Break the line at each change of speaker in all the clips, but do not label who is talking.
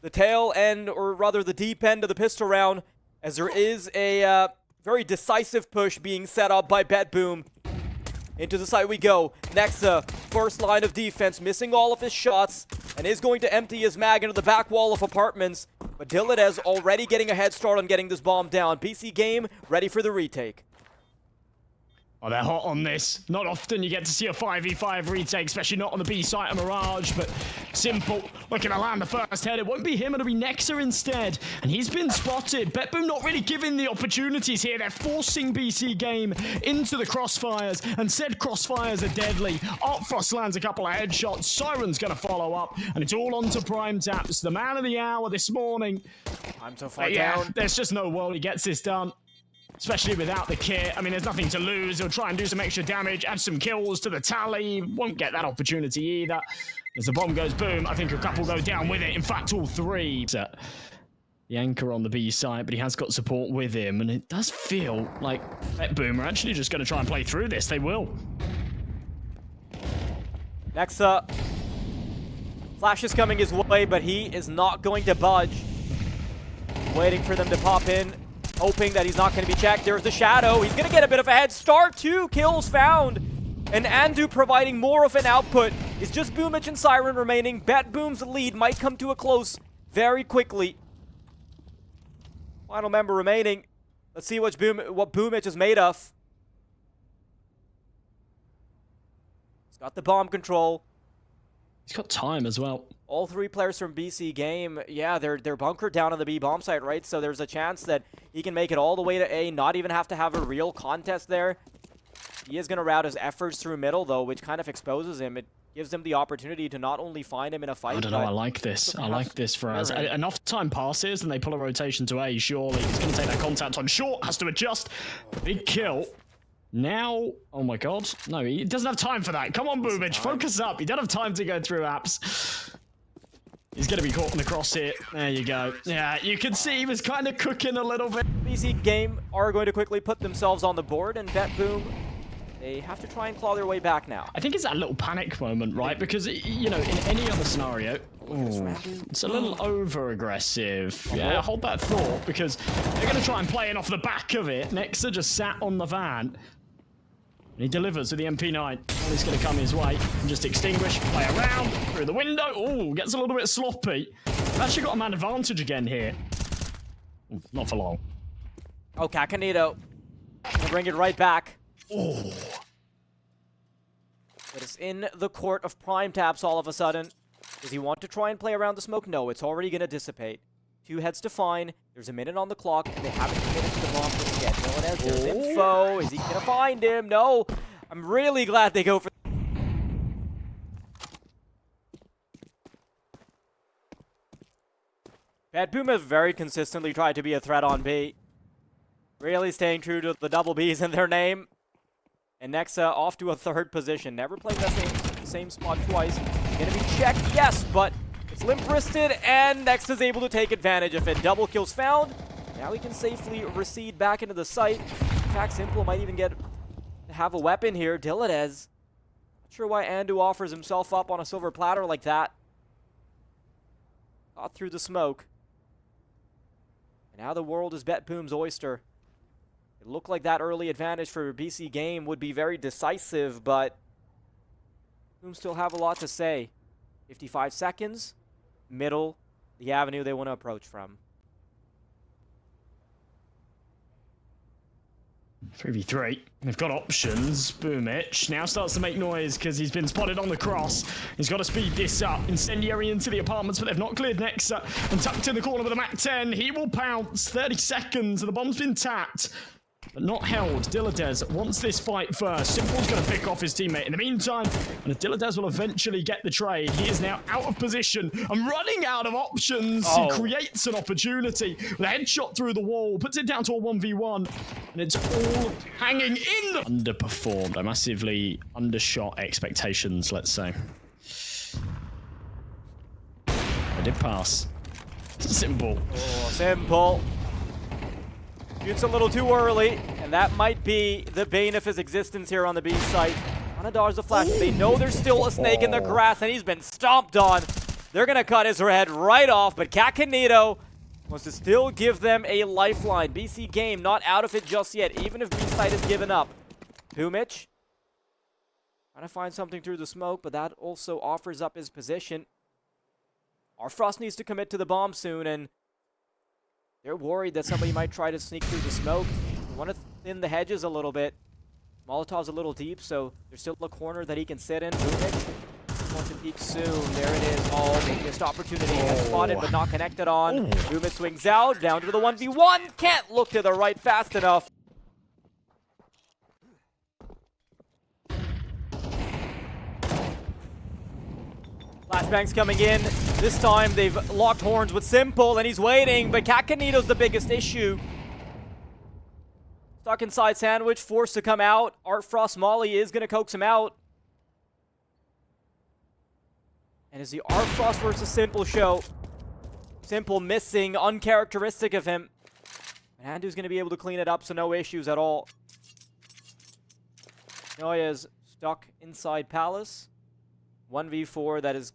the tail end, or rather the deep end of the pistol round, as there is a very decisive push being set up by Betboom. Into the side we go. Nexa, first line of defense, missing all of his shots, and is going to empty his mag into the back wall of apartments. But Dilladez already getting a head start on getting this bomb down. Bc.Game ready for the retake.
Oh, they're hot on this. Not often you get to see a 5v5 retake, especially not on the B site of Mirage, but Simple looking to land the first head. It won't be him, it'll be Nexa instead. And he's been spotted. Betboom not really giving the opportunities here. They're forcing Bc.Game into the crossfires, and said crossfires are deadly. Artfrost lands a couple of headshots. Siren's gonna follow up, and it's all on to Prime Taps, the man of the hour this morning.
Time so far
Yeah,
down.
there's just no world he gets this done. Especially without the kit. I mean, there's nothing to lose. He'll try and do some extra damage, add some kills to the tally. Won't get that opportunity either. As the bomb goes boom, I think a couple go down with it. In fact, all three. The anchor on the B side, but he has got support with him. And it does feel like Betboom are actually just going to try and play through this. They will.
Nexa. Flash is coming his way, but he is not going to budge. Waiting for them to pop in. Hoping that he's not going to be checked. There's the shadow. He's going to get a bit of a head start. 2 kills found. And Andu providing more of an output. It's just Boomich and Siren remaining. Betboom's lead might come to a close very quickly. Final member remaining. Let's see what Boomich is made of. He's got the bomb control.
He's got time as well.
All 3 players from Bc.Game, yeah, they're bunkered down on the B bomb site, right? So there's a chance that he can make it all the way to A, not even have to have a real contest there. He is going to route his efforts through middle, though, which kind of exposes him. It gives him the opportunity to not only find him in a fight.
I don't know, I like this. I like this for us. Enough time passes and they pull a rotation to A, surely. He's going to take that contact on short, has to adjust. Big kill. Now, oh my god. No, he doesn't have time for that. Come on, Boomich, focus up. He doesn't have time to go through apps. He's going to be caught in the cross here. There you go. Yeah, you can see he was kind of cooking a little bit.
Bc.Game are going to quickly put themselves on the board, and Betboom, they have to try and claw their way back now.
I think it's that little panic moment, right? Because, you know, in any other scenario, it's a little over-aggressive. Yeah, hold that thought, because they're going to try and play in off the back of it. Nexa just sat on the van. And he delivers with the MP9. All he's going to come his way and just extinguish, play around, through the window. Oh, gets a little bit sloppy. They've actually got a man advantage again here. Ooh, not for long.
Oh, Kakanito. Gonna bring it right back.
Oh.
But it's in the court of Prime Taps all of a sudden. Does he want to try and play around the smoke? No, it's already going to dissipate. 2 heads to find. There's a minute on the clock, and they haven't committed to the bomb just yet. There's info. Is he going to find him? No. I'm really glad they go for... Betboom have very consistently tried to be a threat on B. Really staying true to the double Bs in their name. And Nexa off to a 3rd position. Never playing that same spot twice. Gonna be checked, yes, but it's limp-wristed, and Nexa's able to take advantage of it. Double kills found. Now he can safely recede back into the site. In fact, Simple might even get to have a weapon here. Dilladez. Not sure why Andu offers himself up on a silver platter like that. Got through the smoke. And now the world is Betboom's oyster. It looked like that early advantage for Bc.Game would be very decisive, but Boom still have a lot to say. 55 seconds, middle, the avenue they want to approach from.
3v3. They've got options. Boomich now starts to make noise because he's been spotted on the cross. He's got to speed this up. Incendiary into the apartments, but they've not cleared Nexa. And tucked in the corner with a Mac 10. He will pounce. 30 seconds, and the bomb's been tapped. But not held. Dilladez wants this fight first. Simple's going to pick off his teammate in the meantime. And Dilladez will eventually get the trade. He is now out of position and running out of options. He creates an opportunity with a headshot through the wall. Puts it down to a 1v1. And it's all hanging in. Underperformed. I massively undershot expectations, let's say. I did pass. Simple.
Oh, Simple. Shoots a little too early, and that might be the bane of his existence here on the B site. Wanna dodge the flash. They know there's still a snake in the grass, and he's been stomped on. They're going to cut his head right off, but Kakanito wants to still give them a lifeline. Bc.Game not out of it just yet, even if B-side has given up. Humich trying to find something through the smoke, but that also offers up his position. rFrost needs to commit to the bomb soon, and they're worried that somebody might try to sneak through the smoke. They want to thin the hedges a little bit. Molotov's a little deep, so there's still a corner that he can sit in. Humich wants to peek soon. There it is. Oh, missed opportunity. Gets spotted, but not connected on. Humich swings out, down to the 1v1. Can't look to the right fast enough. Flashbangs coming in. This time they've locked horns with Simple, and he's waiting, but Kakanito's the biggest issue. Stuck inside Sandwich, forced to come out. rFrost Molly is going to coax him out. And it's the rFrost versus Simple show. Simple missing, uncharacteristic of him. And Handu's going to be able to clean it up, so no issues at all. Noya's stuck inside Palace. 1v4 that is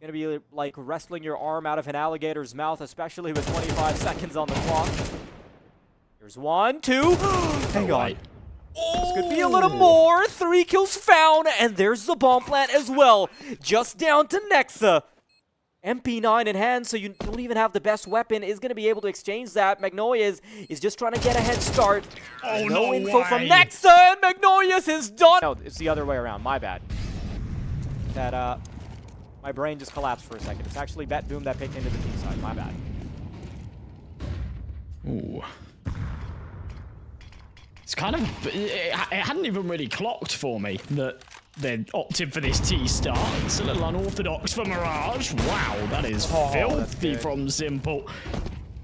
going to be like wrestling your arm out of an alligator's mouth, especially with 25 seconds on the clock. Here's 1, 2. Hang on. This could be a little more. 3 kills found, and there's the bomb plant as well. Just down to Nexa. MP9 in hand, so you don't even have the best weapon, is going to be able to exchange that. Magnolia is just trying to get a head start. No info from Nexa, and Magnolia is done. No, it's the other way around. My bad. That, my brain just collapsed for a second. It's actually Betboom that picked into the B side. My bad.
Ooh. It's kind of... It hadn't even really clocked for me that they opted for this T start. It's a little unorthodox for Mirage. Wow, that is filthy from Simple.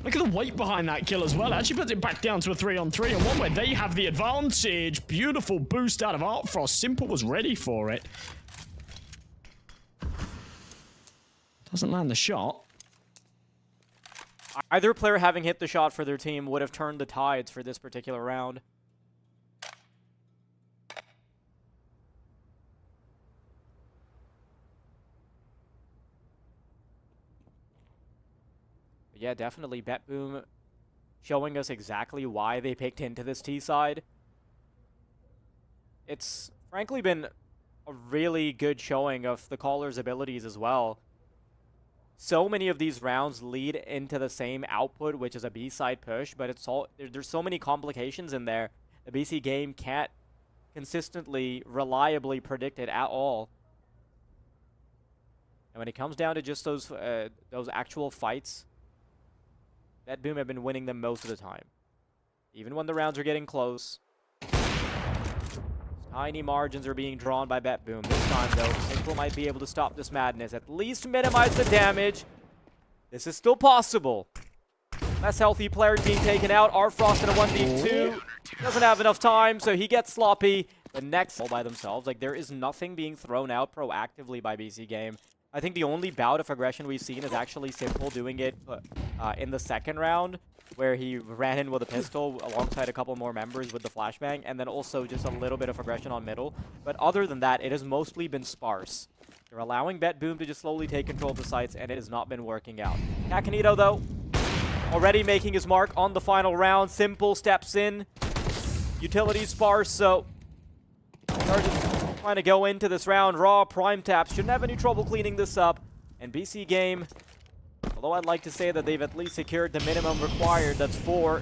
Look at the weight behind that kill as well. Actually puts it back down to a 3-on-3, and one where they have the advantage. Beautiful boost out of rFrost. Simple was ready for it. Doesn't land the shot.
Either player having hit the shot for their team would have turned the tides for this particular round. But yeah, definitely Betboom showing us exactly why they picked into this T side. It's frankly been a really good showing of the caller's abilities as well. So many of these rounds lead into the same output, which is a B-side push, but it's all there's so many complications in there. The Bc.Game can't consistently, reliably predict it at all. And when it comes down to just those actual fights, Betboom have been winning them most of the time. Even when the rounds are getting close. Tiny margins are being drawn by Betboom. This time, though, Simple might be able to stop this madness. At least minimize the damage. This is still possible. Less healthy players being taken out. rFrost in a 1v2. Doesn't have enough time, so he gets sloppy. The next all by themselves. Like, there is nothing being thrown out proactively by Bc.Game. I think the only bout of aggression we've seen is actually Simple doing it in the second round, where he ran in with a pistol alongside a couple more members with the flashbang, and then also just a little bit of aggression on middle. But other than that, it has mostly been sparse. They're allowing Betboom to just slowly take control of the sites, and it has not been working out. Kakanito, though, already making his mark on the final round. Simple steps in. Utility sparse, so they're just trying to go into this round raw. Prime taps shouldn't have any trouble cleaning this up. And Bc.Game, although I'd like to say that they've at least secured the minimum required, that's 4.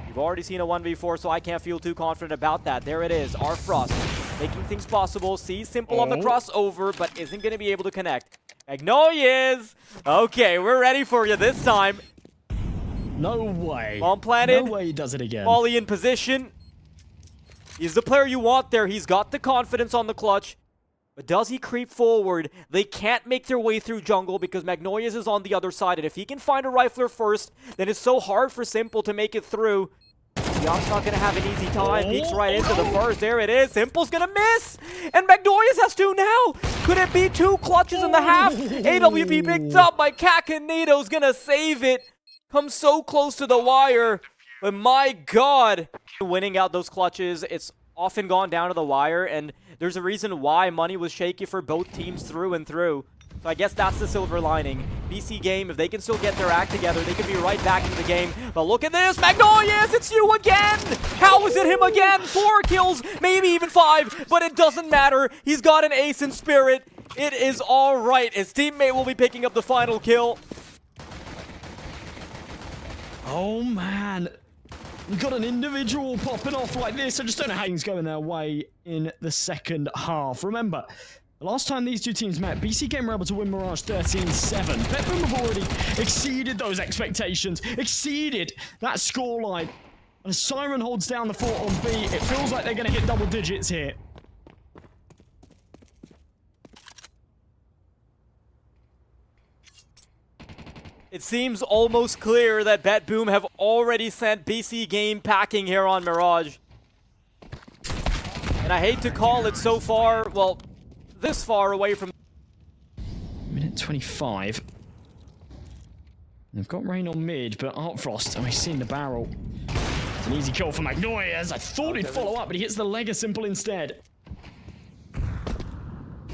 You've already seen a 1v4, so I can't feel too confident about that. There it is, rFrost making things possible. Sees Simple on the crossover, but isn't going to be able to connect. Magnolia! Okay, we're ready for you this time.
No way.
Bomb planted.
No way he does it again.
Molly in position. He's the player you want there. He's got the confidence on the clutch. But does he creep forward? They can't make their way through jungle because Magnolias is on the other side. And if he can find a rifler first, then it's so hard for Simple to make it through. Young's not going to have an easy time. Peeks right into the burst. There it is. Simple's going to miss. And Magnolias has 2 now. Could it be 2 clutches in the half? AWP picked up by Kakanito's going to save it. Comes so close to the wire. But my God. Winning out those clutches, it's often gone down to the wire. And there's a reason why money was shaky for both teams through and through. So I guess that's the silver lining. Bc.Game, if they can still get their act together, they could be right back into the game. But look at this, Magnolia, it's you again! How is it him again? 4 kills, maybe even 5, but it doesn't matter. He's got an ace in spirit. It is all right. His teammate will be picking up the final kill.
Oh, man. You got an individual popping off like this. I just don't know how things going their way in the second half. Remember, the last time these two teams met, Bc.Game were able to win Mirage 13-7. Betboom have already exceeded those expectations, exceeded that scoreline. And as Siren holds down the fort on B, it feels like they're going to hit double digits here.
It seems almost clear that Betboom have already sent Bc.Game packing here on Mirage. And I hate to call it so far, well, this far away from...
Minute 25. They've got Rain on mid, but Artfrost, and we've seen the barrel. It's an easy kill for Magnolia, as I thought he'd follow up, but he hits the leg of Simple instead.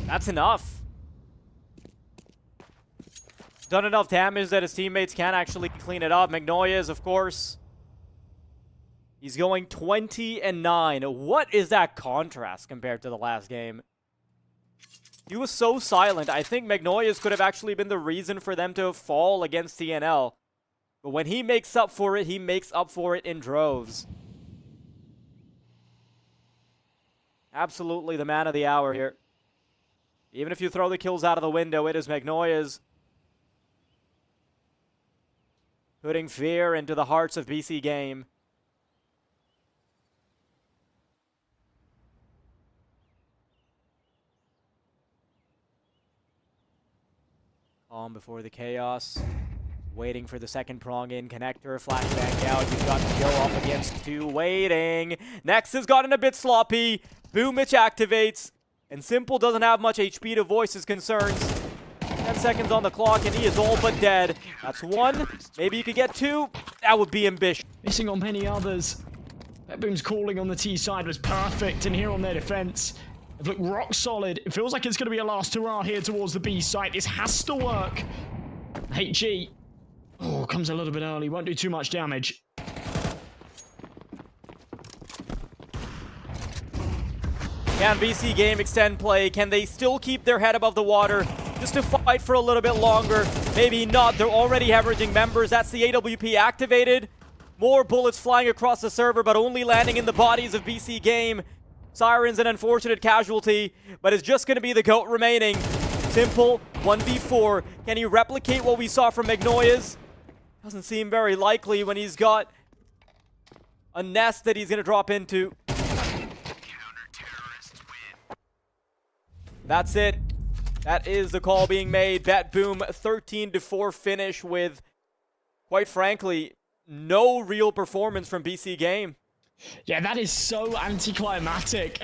That's enough. Done enough damage that his teammates can't actually clean it up. Magnolia, of course. He's going 20-9. What is that contrast compared to the last game? He was so silent. I think Magnolia could have actually been the reason for them to fall against TNL. But when he makes up for it, he makes up for it in droves. Absolutely the man of the hour here. Even if you throw the kills out of the window, it is Magnolia's putting fear into the hearts of Bc.Game. Calm before the chaos. Waiting for the second prong in. Connector, flashbang out. You've got to go up against 2. Waiting. Next has gotten a bit sloppy. Boomich activates. And Simple doesn't have much HP to voice his concerns. 10 seconds on the clock and he is all but dead. That's 1. Maybe you could get 2. That would be ambitious.
Missing on many others. Betboom's calling on the T side was perfect, and here on their defense, they've looked rock solid. It feels like it's going to be a last hurrah here towards the B site. This has to work. HG. Oh, comes a little bit early. Won't do too much damage.
Can Bc.Game extend play? Can they still keep their head above the water? Just to fight for a little bit longer. Maybe not. They're already hemorrhaging members. That's the AWP activated. More bullets flying across the server, but only landing in the bodies of Bc.Game. Siren's an unfortunate casualty, but it's just going to be the GOAT remaining. Simple, 1v4. Can he replicate what we saw from Magnolia's? Doesn't seem very likely when he's got a nest that he's going to drop into. That's it. That is the call being made. Betboom 13-4 finish with, quite frankly, no real performance from Bc.Game.
Yeah, that is so anticlimactic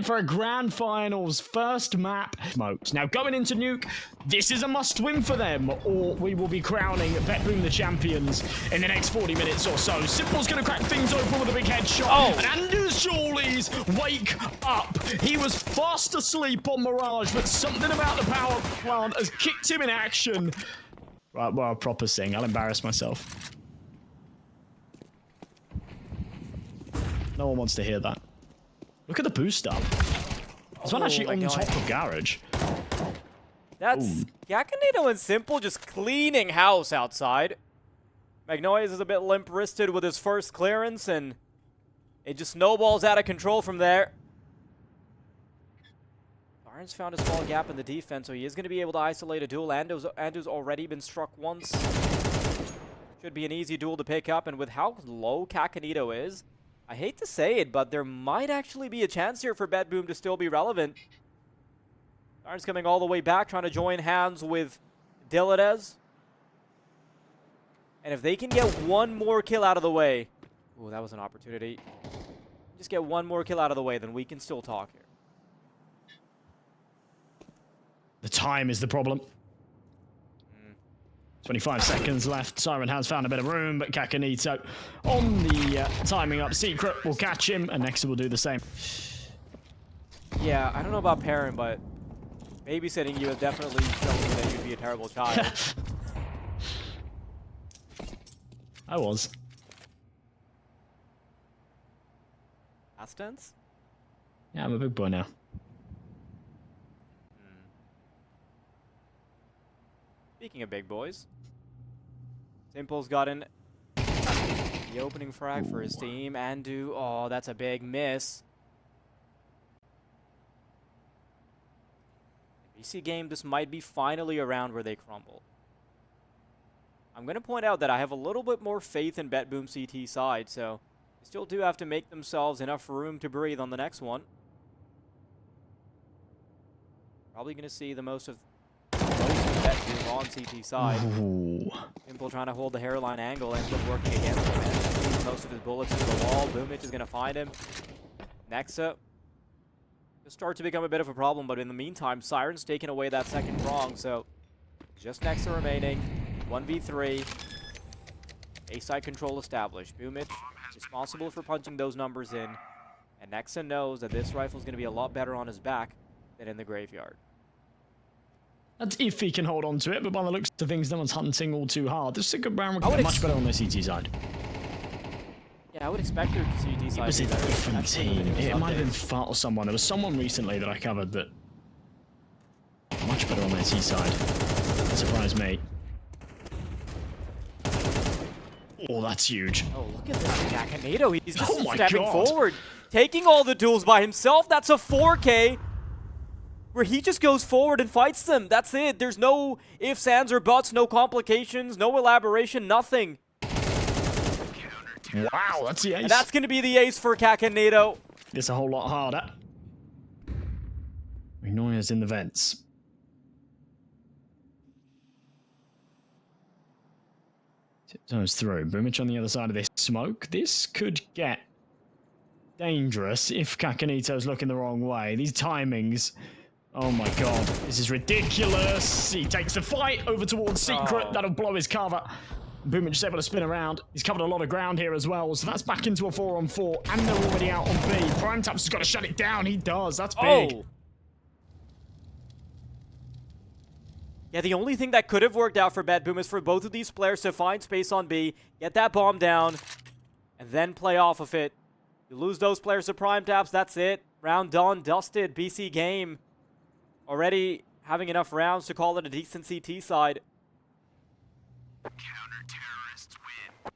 for a grand finals first map. Smokes. Now going into Nuke, this is a must-win for them, or we will be crowning Betboom the champions in the next 40 minutes or so. Simple's going to crack things open with a big headshot. Oh. And Anders Jollies wake up. He was fast asleep on Mirage, but something about the power plant has kicked him in action. Right, well, proper sing. I'll embarrass myself. No one wants to hear that. Look at the boost up. There's one actually on top of Garage.
That's Yakanito and Simple just cleaning house outside. Magnolia's is a bit limp-wristed with his first clearance, and it just snowballs out of control from there. Barnes found a small gap in the defense, so he is going to be able to isolate a duel. Ando's already been struck once. Should be an easy duel to pick up, and with how low Kakanito is, I hate to say it, but there might actually be a chance here for Betboom to still be relevant. Darn's coming all the way back, trying to join hands with Diladez. And if they can get one more kill out of the way... Ooh, that was an opportunity. Just get one more kill out of the way, then we can still talk here.
The time is the problem. 25 seconds left. Siren has found a bit of room, but Kakanito on the timing up secret will catch him, and Nexa will do the same.
Yeah, I don't know about Perrin, but babysitting you has definitely shown me that you'd be a terrible child.
I was.
Past tense?
Yeah, I'm a big boy now.
Speaking of big boys, Simple's gotten the opening frag for his team. Andu, oh, that's a big miss. Bc.Game, this might be finally around where they crumble. I'm going to point out that I have a little bit more faith in Betboom CT side, so they still do have to make themselves enough room to breathe on the next one. Probably going to see the most of Betboom on CT side.
Ooh.
Simple trying to hold the hairline angle, ends up working against him, and sees most of his bullets to the wall. Boomich is going to find him. Nexa just starts to become a bit of a problem, but in the meantime, Siren's taking away that second prong, so just Nexa remaining. 1v3. A-side control established. Boomich responsible for punching those numbers in, and Nexa knows that this rifle is going to be a lot better on his back than in the graveyard.
That's if he can hold on to it, but by the looks of things, no one's hunting all too hard. This is a good round. We're much better on the CT side.
Yeah, I would expect their CT side.
It was a different team. It might have been Fart or someone. There was someone recently that I covered that much better on their T side. That surprised me. Oh, that's huge.
Oh, look at this Jackanado. He's just
Oh my
stepping
God.
forward, taking all the duels by himself. That's a 4K where he just goes forward and fights them. That's it. There's no ifs, ands, or buts, no complications, no elaboration, nothing.
Wow, that's the ace.
And that's going to be the ace for Kakanado.
It's a whole lot harder. Neuer's in the vents. Tiptoes through. Boomich on the other side of this smoke. This could get dangerous if Kakanito's looking the wrong way. These timings. Oh my god. This is ridiculous. He takes the fight over towards Secret.
Oh.
That'll blow his cover. Boomich is able to spin around. He's covered a lot of ground here as well, so that's back into a 4-on-4, and they're already out on B. Prime Taps has got to shut it down. He does. That's big.
Oh. Yeah, the only thing that could have worked out for Betboom is for both of these players to find space on B, get that bomb down, and then play off of it. You lose those players to Prime Taps, that's it. Round done, dusted. Bc.Game already having enough rounds to call it a decent CT side.
Counter-terrorists win.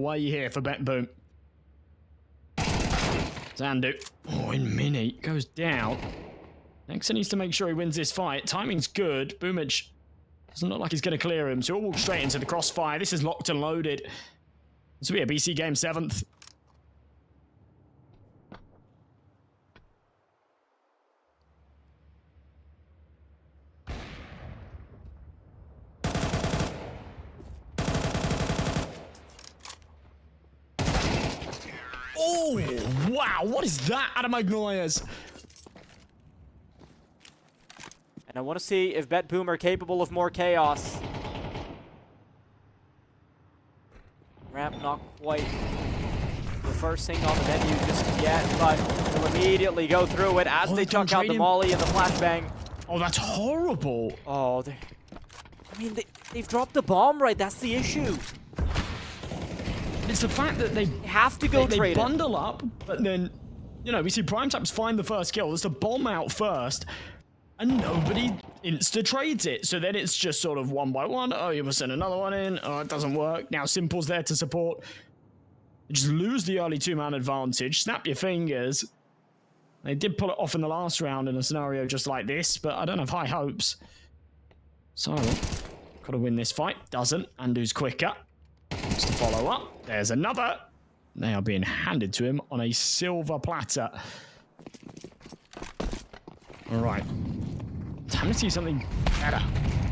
Why are you here for Betboom? Zandu. Oh, in mini. Goes down. Nexa needs to make sure he wins this fight. Timing's good. Boomich doesn't look like he's going to clear him, so he'll walk straight into the crossfire. This is locked and loaded. This will be a Bc.Game 7th. Oh, wow. What is that out of Magnolias?
And I want to see if Betboom are capable of more chaos. Ramp not quite the first thing on the menu just yet, but they'll immediately go through it as they chuck out the molly and the flashbang.
Oh, that's horrible.
Oh, I mean, they've dropped the bomb right. That's the issue.
It's the fact that they
have to go trade
They bundle up, but then, you know, we see Prime Taps find the first kill. There's the bomb out first, and nobody insta-trades it. So then it's just sort of one by one. Oh, you must send another one in. Oh, it doesn't work. Now Simple's there to support. You just lose the early two-man advantage. Snap your fingers. They did pull it off in the last round in a scenario just like this, but I don't have high hopes. So, got to win this fight. Doesn't. Andu's quicker. Wants to follow up. There's another. They are being handed to him on a silver platter. All right. Time to see something better.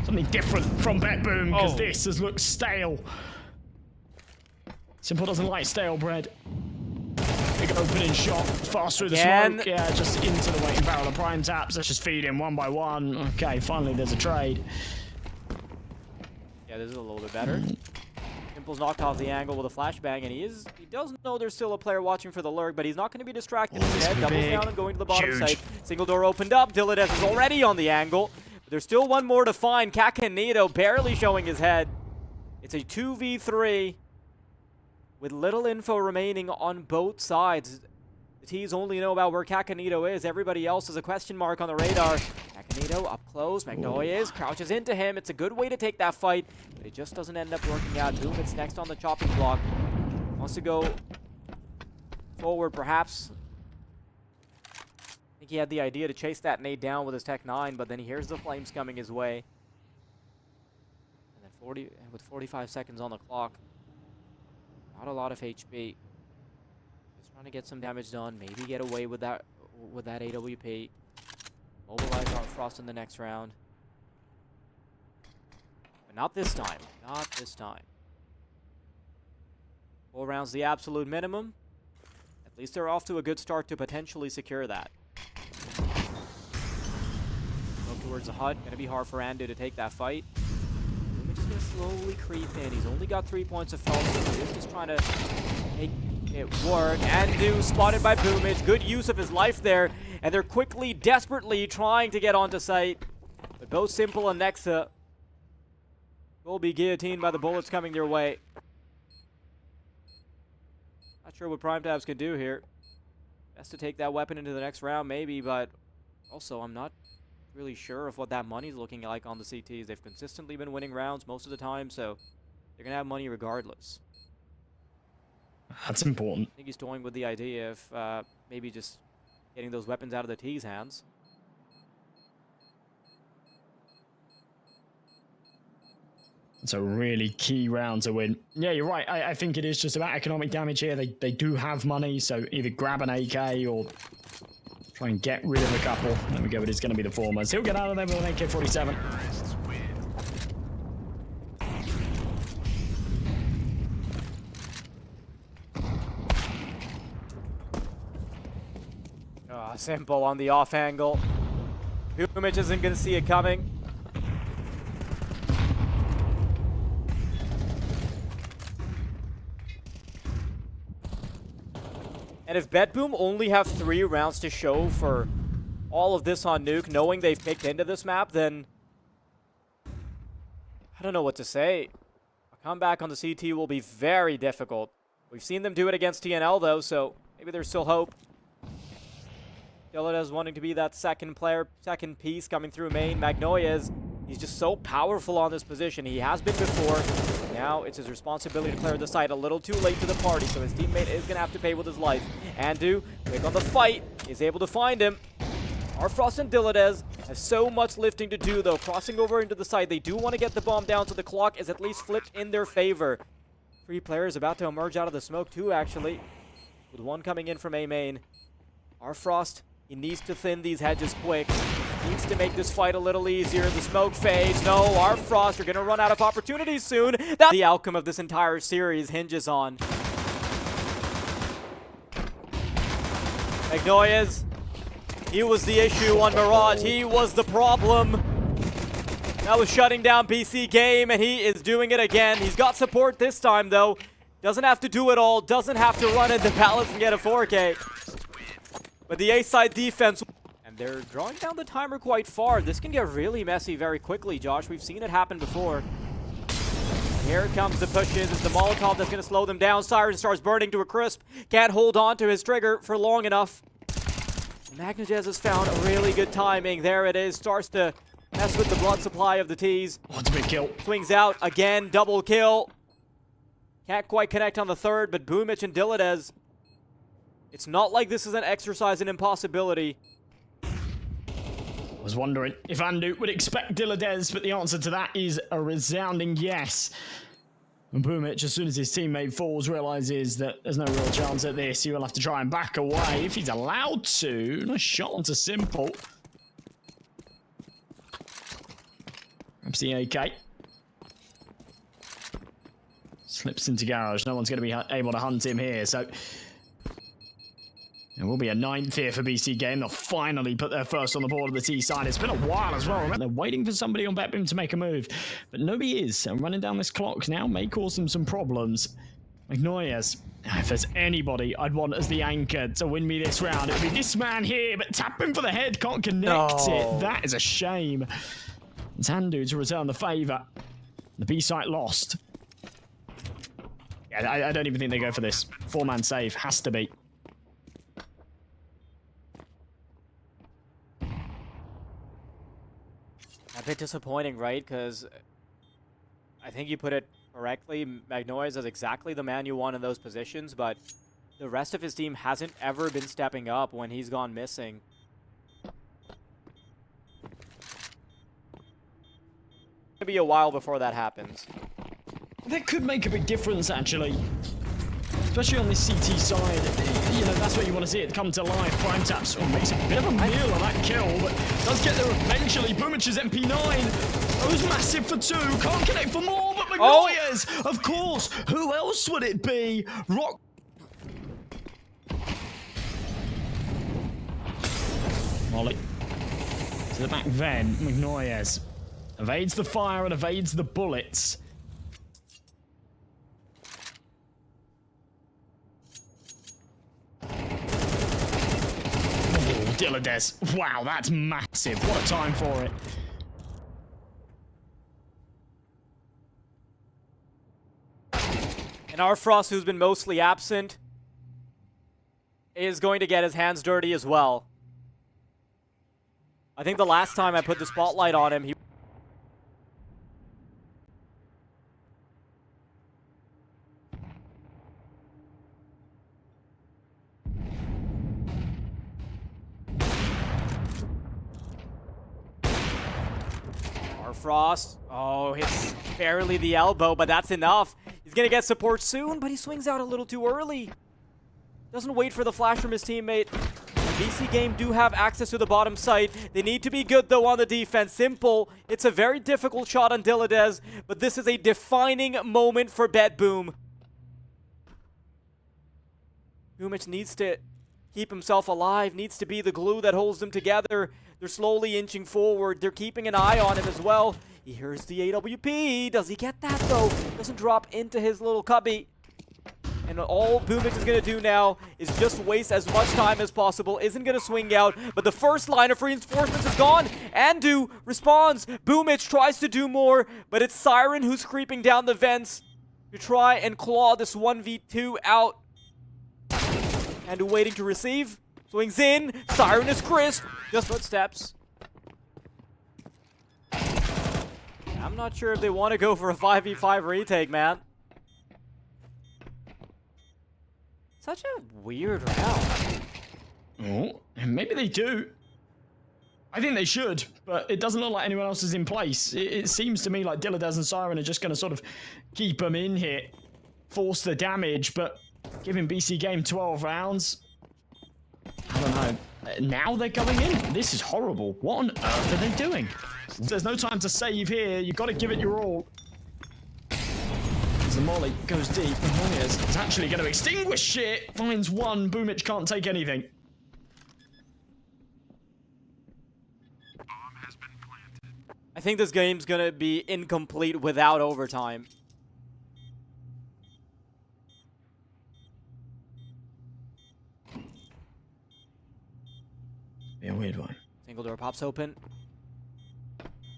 Something different from Betboom, because this has looked stale. Simple doesn't like stale bread. Big opening shot. Fast through the smoke. Yeah, just into the waiting barrel of Prime Taps. Let's just feed him one by one. Okay, finally there's a trade.
Yeah, this is a little bit better. Simple's knocked off the angle with a flashbang, and he does know there's still a player watching for the lurk, but he's not going to be distracted. Instead, doubles down and going to the bottom side. Single door opened up. Dillades is already on the angle. But there's still one more to find. Kakanito barely showing his head. It's a 2v3 with little info remaining on both sides. The T's only know about where Kakanito is. Everybody else is a question mark on the radar. Kakanito up close. Magnoyes crouches into him. It's a good way to take that fight, but it just doesn't end up working out. Boom, it's next on the chopping block. Wants to go forward, perhaps. I think he had the idea to chase that nade down with his Tech 9, but then he hears the flames coming his way. And then with 45 seconds on the clock, not a lot of HP. Trying to get some damage done, maybe get away with that AWP. Mobilize our Frost in the next round. But not this time. Not this time. 4 rounds the absolute minimum. At least they're off to a good start to potentially secure that. Go towards the hut. Gonna be hard for Andu to take that fight. We're just gonna slowly creep in. He's only got 3 points of health, so he's just trying to make it worked. Andu spotted by Boomage. Good use of his life there. And they're quickly, desperately trying to get onto site. But both Simple and Nexa will be guillotined by the bullets coming their way. Not sure what Prime Tabs can do here. Best to take that weapon into the next round, maybe. But also, I'm not really sure of what that money's looking like on the CTs. They've consistently been winning rounds most of the time, so they're going to have money regardless.
That's important.
I think he's toying with the idea of maybe just getting those weapons out of the T's hands.
It's a really key round to win. Yeah, you're right. I think it is just about economic damage here. They do have money, so either grab an AK or try and get rid of a couple. There we go. It is going to be the former. So he'll get out of there with an AK-47.
Simple on the off angle. Boomage isn't going to see it coming. And if Betboom only have 3 rounds to show for all of this on Nuke, knowing they've picked into this map, then I don't know what to say. A comeback on the CT will be very difficult. We've seen them do it against TNL though, so maybe there's still hope. Dillades wanting to be that second player, second piece coming through main. Magnoyes, he's just so powerful on this position. He has been before. Now it's his responsibility to clear the site a little too late to the party, so his teammate is going to have to pay with his life. Andu, quick on the fight, is able to find him. Frost and Dillades have so much lifting to do though. Crossing over into the site, they do want to get the bomb down, so the clock is at least flipped in their favor. 3 players about to emerge out of the smoke too, actually, with one coming in from A main. Frost, he needs to thin these hedges quick. Needs to make this fight a little easier. The smoke fades. No, Frost are going to run out of opportunities soon. That's the outcome of this entire series hinges on. Magnoyes, he was the issue on Mirage. He was the problem. That was shutting down Bc.Game, and he is doing it again. He's got support this time, though. Doesn't have to do it all. Doesn't have to run into Palace and get a 4K. But the A-side defense, and they're drawing down the timer quite far. This can get really messy very quickly, Josh. We've seen it happen before. Here comes the pushes. It's the Molotov that's going to slow them down. Siren starts burning to a crisp. Can't hold on to his trigger for long enough. Magnajez has found a really good timing. There it is. Starts to mess with the blood supply of the T's.
Oh, it's a big kill.
Swings out again. Double kill. Can't quite connect on the third, but Boomage and Dillades, it's not like this is an exercise in impossibility.
I was wondering if Andu would expect Dillades, but the answer to that is a resounding yes. And Boomich, as soon as his teammate falls, realizes that there's no real chance at this. He will have to try and back away if he's allowed to. Nice shot onto Simple. Grabs the AK. Slips into garage. No one's going to be able to hunt him here, so It will be a 9th here for Bc.Game. They'll finally put their first on the board of the T side. It's been a while as well. They're waiting for somebody on Betboom to make a move, but nobody is. And running down this clock now may cause them some problems. Magnoyes, if there's anybody I'd want as the anchor to win me this round, it would be this man here, but tap him for the head, can't connect it. That is a shame. Zandu to return the favour. The B site lost. Yeah, I don't even think they go for this. 4-man save, has to be.
A bit disappointing, right? Because I think you put it correctly. Magnoyes is exactly the man you want in those positions, but the rest of his team hasn't ever been stepping up when he's gone missing. It'll be a while before that happens.
That could make a big difference, actually. Especially on this CT side. You know, that's what you want to see it come to life. Prime taps makes a bit of a meal of that kill, but does get there eventually. Boomich's MP9 goes massive for 2. Can't connect for more, but Magnoyes, of course. Who else would it be? Rock. Molly. To the back then, Magnoyes evades the fire and evades the bullets. Dillides. Wow, that's massive. What a time for it.
And our Frost, who's been mostly absent, is going to get his hands dirty as well. I think the last time I put the spotlight on him, he... Frost. Oh, hits barely the elbow, but that's enough. He's gonna get support soon, but he swings out a little too early. Doesn't wait for the flash from his teammate. Bc.Game do have access to the bottom side. They need to be good, though, on the defense. Simple. It's a very difficult shot on Dillides, but this is a defining moment for Betboom. Boomich needs to keep himself alive, needs to be the glue that holds them together. They're slowly inching forward. They're keeping an eye on him as well. He hears the AWP. Does he get that, though? Doesn't drop into his little cubby. And all Boomich is going to do now is just waste as much time as possible. Isn't going to swing out. But the first line of reinforcements is gone. Andu responds. Boomich tries to do more. But it's Siren who's creeping down the vents to try and claw this 1v2 out. Andu waiting to receive. Swings in. Siren is crisp. Just footsteps. I'm not sure if they want to go for a 5v5 retake, man. Such a weird round.
Oh, maybe they do. I think they should, but it doesn't look like anyone else is in place. It seems to me like Dillides and Siren are just going to sort of keep them in here, force the damage, but giving Bc.Game 12 rounds. I don't know. Now they're going in. This is horrible. What on earth are they doing? There's no time to save here. You've got to give it your all. As the molly goes deep, Magnoyes is actually going to extinguish it. Finds one. Boomich can't take anything.
I think this game's going to be incomplete without overtime.
Be a weird one.
Single door pops open.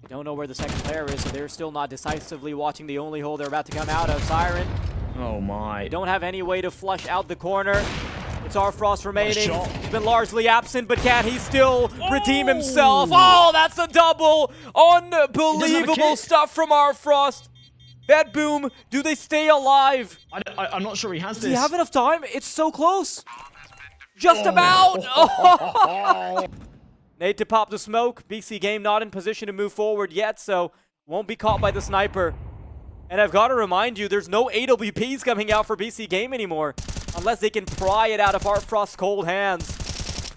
They don't know where the second player is, so they're still not decisively watching the only hole they're about to come out of. Siren.
Oh my.
They don't have any way to flush out the corner. It's our Frost remaining. He's been largely absent, but can he still redeem himself? Oh, that's a double! Unbelievable stuff from our Frost. Betboom, do they stay alive?
I'm not sure he has
Does he have enough time? It's so close. Just about! Need to pop the smoke. Bc.Game not in position to move forward yet, so won't be caught by the sniper. And I've got to remind you, there's no AWPs coming out for Bc.Game anymore, unless they can pry it out of our Frost's cold hands.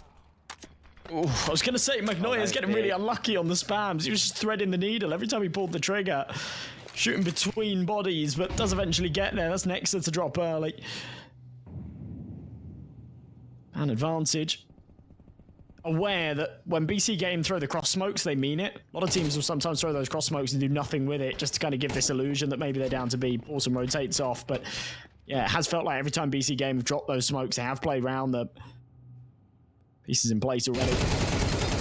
Ooh, I was going to say, Magnoyes is getting really unlucky on the spams. He was just threading the needle every time he pulled the trigger. Shooting between bodies, but does eventually get there. That's Nexa to drop early. Man advantage. Aware that when Bc.Game throw the cross smokes, they mean it. A lot of teams will sometimes throw those cross smokes and do nothing with it, just to kind of give this illusion that maybe they're down to B. Awesome rotates off, but yeah, it has felt like every time Bc.Game have dropped those smokes, they have played around the pieces in place already.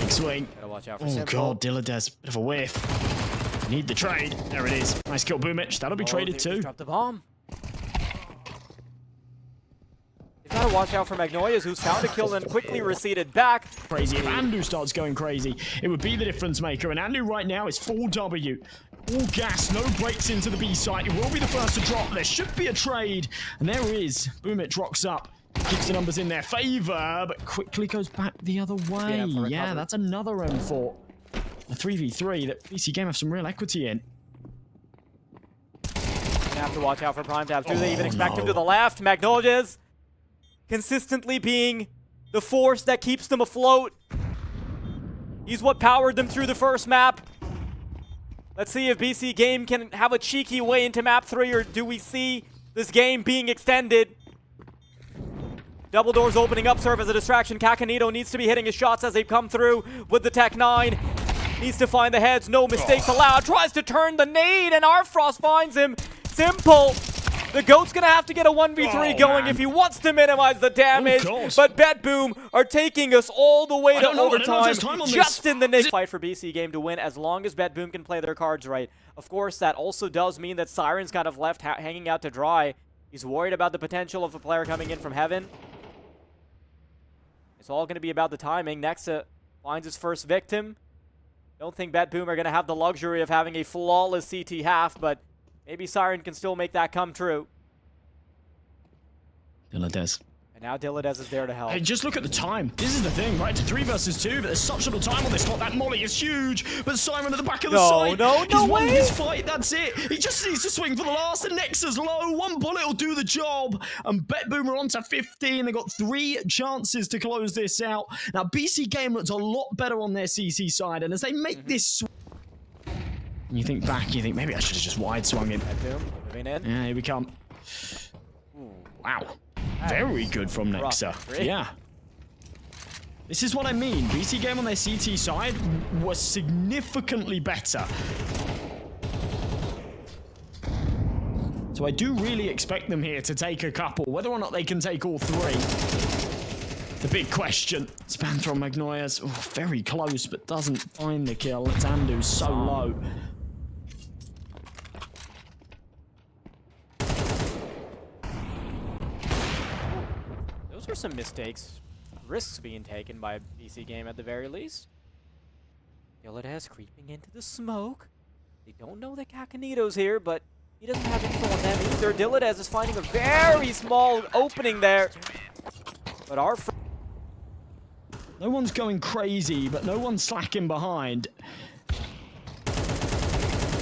Big swing.
Gotta watch out for
Oh
Simple.
god, Dilladez, bit of a whiff. Need the trade. There it is. Nice kill, Boomich. That'll be traded too.
Drop the bomb. You've got to watch out for Magnoias, who's found a kill and quickly receded back.
Crazy. If Andu starts going crazy, it would be the difference maker. And Andu right now is full W. All gas, no breaks into the B site. It will be the first to drop. There should be a trade. And there is. Boomich rocks up. Keeps the numbers in their favor, but quickly goes back the other way. Yeah, that's another M4. A 3v3 that Bc.Game have some real equity in.
Gonna have to watch out for prime tabs. Do they even expect him to the left? Magnolias consistently being the force that keeps them afloat. He's what powered them through the first map. Let's see if Bc.Game can have a cheeky way into map 3, or do we see this game being extended? Double doors opening up serve as a distraction. Kakanito needs to be hitting his shots as they come through with the Tech 9. Needs to find the heads, no mistakes allowed. Tries to turn the nade, and Arfrost finds him. Simple. The GOAT's gonna have to get a 1v3 going if he wants to minimize the damage. But Betboom are taking us all the way to overtime, just in the nick. Fight for Bc.Game to win as long as Betboom can play their cards right. Of course, that also does mean that Siren's kind of left hanging out to dry. He's worried about the potential of a player coming in from heaven. It's all gonna be about the timing. Nexa finds his first victim. Don't think Betboom are gonna have the luxury of having a flawless CT half, but maybe Siren can still make that come true.
Dilladez.
And now Dilladez is there to help.
Hey, just look at the time. This is the thing, right? It's 3 versus 2, but there's such little time on this clock. That molly is huge, but Siren at the back of the site. He's won his fight, that's it. He just needs to swing for the last, and Nexa's low. One bullet will do the job. And Betboom are on to 15. They got 3 chances to close this out. Now, Bc.Game looked a lot better on their CC side, and as they make this you think back, you think maybe I should have just wide swung him.
Betboom moving in.
Yeah, here we come.
Ooh.
Wow. Very good from Nexa. Yeah. This is what I mean. Bc.Game on their CT side was significantly better. So I do really expect them here to take a couple. Whether or not they can take all 3. The big question. Spam from Magnoias. Oh, very close, but doesn't find the kill. It's Andu so low.
Those are some mistakes. Risks being taken by Bc.Game at the very least. Dilladez creeping into the smoke. They don't know that Kakanito's here, but he doesn't have info on them either. Dilladez is finding a very small opening there. But our
no one's going crazy, but no one's slacking behind.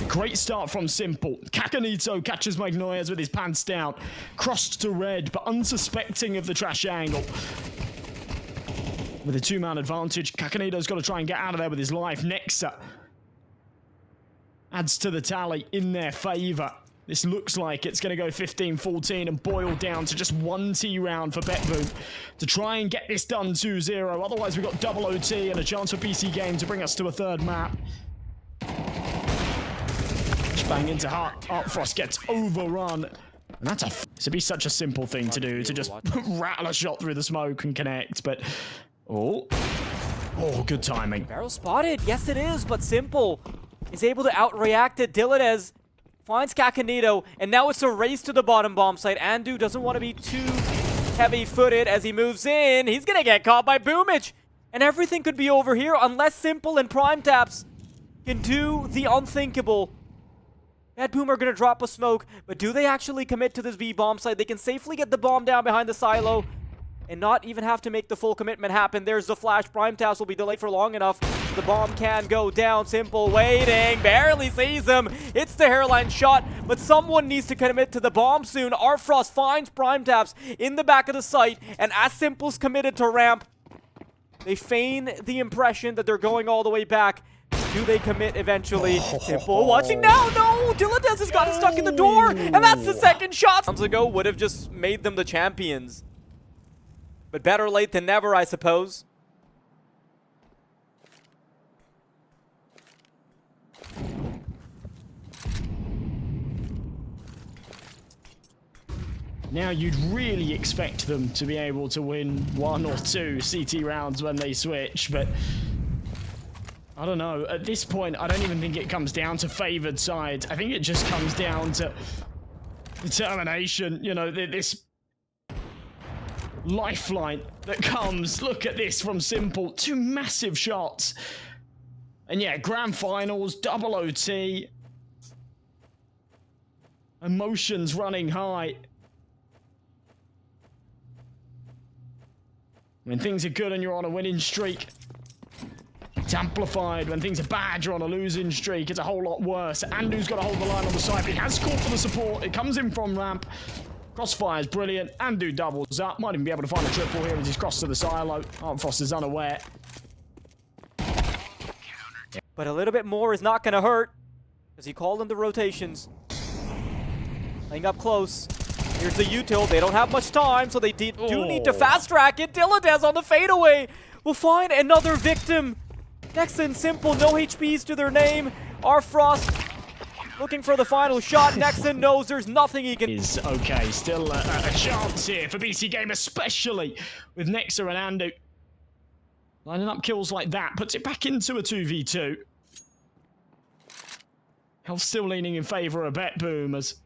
Great start from Simple. Kakanito catches Magnoias with his pants down. Crossed to red, but unsuspecting of the trash angle. With a 2-man advantage, Kakanito's got to try and get out of there with his life. Nexa adds to the tally in their favor. This looks like it's going to go 15-14 and boil down to just 1 T round for Betboom to try and get this done 2-0. Otherwise, we've got double OT and a chance for Bc.Game to bring us to a 3rd map. Bang into Heart. Frost gets overrun. And that's it'd be such a simple thing to do, to just rattle a shot through the smoke and connect, but oh, good timing.
Barrel spotted. Yes, it is, but Simple is able to outreact it. Dilladez finds Kakanito, and now it's a race to the bottom bomb site. Andu doesn't want to be too heavy-footed as he moves in. He's gonna get caught by Boomich, and everything could be over here unless Simple and Prime Taps can do the unthinkable. Betboom are going to drop a smoke, but do they actually commit to this B bomb site? They can safely get the bomb down behind the silo and not even have to make the full commitment happen. There's the flash. Prime Taps will be delayed for long enough. The bomb can go down. Simple waiting. Barely sees him. It's the hairline shot, but someone needs to commit to the bomb soon. Arfrost finds Prime Taps in the back of the site, and as Simple's committed to ramp, they feign the impression that they're going all the way back. Do they commit eventually? Simple watching now. No, Dilladez has gotten stuck in the door, and that's the 2nd shot. Months ago would have just made them the champions. But better late than never, I suppose.
Now you'd really expect them to be able to win 1 or 2 CT rounds when they switch, but I don't know. At this point, I don't even think it comes down to favored sides. I think it just comes down to determination. You know, this lifeline that comes. Look at this from Simple. 2 massive shots. And yeah, grand finals, double OT. Emotions running high. When things are good and you're on a winning streak, it's amplified. When things are bad, you're on a losing streak. It's a whole lot worse. Andu's got to hold the line on the side, but he has called for the support. It comes in from ramp. Crossfire is brilliant. Andu doubles up. Might even be able to find a triple here as he's crossed to the silo. Artfrost is unaware.
But a little bit more is not going to hurt, as he called in the rotations. Playing up close. Here's the util. They don't have much time, so they do need to fast track it. Dilladez on the fadeaway will find another victim. Next and Simple, no HPs to their name. Artfrost looking for the final shot. Nexon knows there's nothing he can...
Is okay, still a chance here for Bc.Game, especially with Nexa and Andu. Lining up kills like that, puts it back into a 2v2. Health still leaning in favor of Betboom as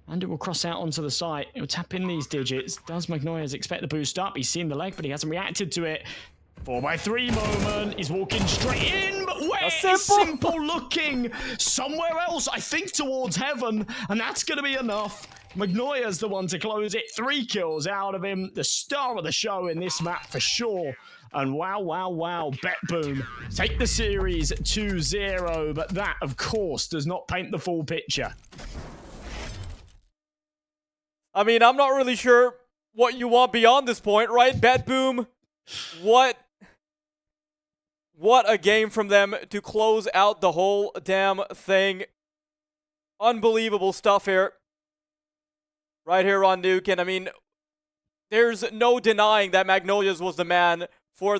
Andu will cross out onto the site. He'll tap in these digits. Does Magnoyas expect the boost up? He's seen the leg, but he hasn't reacted to it. 4x3 moment. He's walking straight in, but where is Simple looking? Somewhere else, I think towards heaven, and that's going to be enough. Magnoya's the one to close it. 3 kills out of him. The star of the show in this map for sure. And wow, wow, wow, Betboom take the series 2-0, but that, of course, does not paint the full picture.
I mean, I'm not really sure what you want beyond this point, right? Betboom, what a game from them to close out the whole damn thing. Unbelievable stuff here. Right here on Nuke, and I mean, there's no denying that Magnolias was the man for